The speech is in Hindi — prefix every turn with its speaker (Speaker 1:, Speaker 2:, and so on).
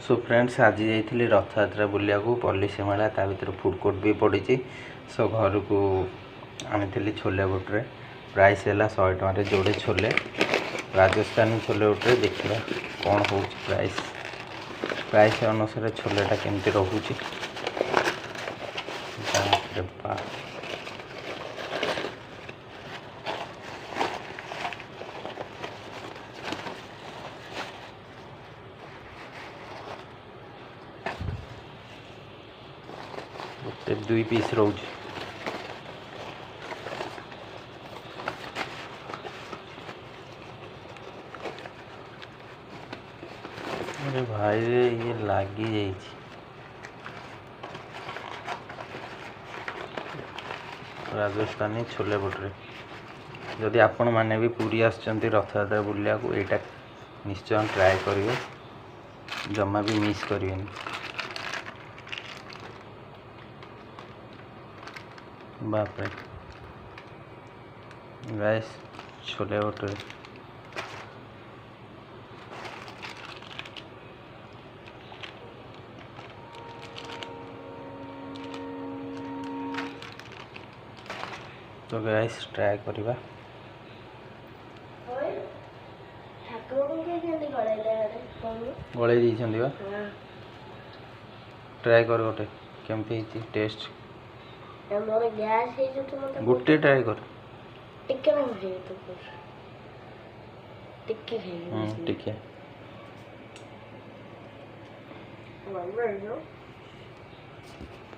Speaker 1: सो फ्रेंड्स आज जाइए रथ यात्रा बुलिया पल्लीसी मेला ता भर फूड कोर्ट भी पड़ी। सो घर को आनी छोले भटूरे प्राइस है 100 टकर जोड़े छोले राजस्थानी छोले भटूरे देखा कौन हो प्राइस प्राइस अनुसार छोलेटा केमती रोचे। गोटे 2 पीस रोचे। अरे भाई ये लगी जाइए राजस्थानी छोले भटूरे। जदि आपण मैंने भी पूरी आसचंती रथ यात्रा बुलिया को यहाँ निश्चय ट्राए करेंगे, जमा भी मिस करें। बाप रे गाइस छोले भटूरे तो गाइस ट्राए करवा। गड़े ट्राए कर गोटे केमती टेस्ट गोटे ट्राए कर टिके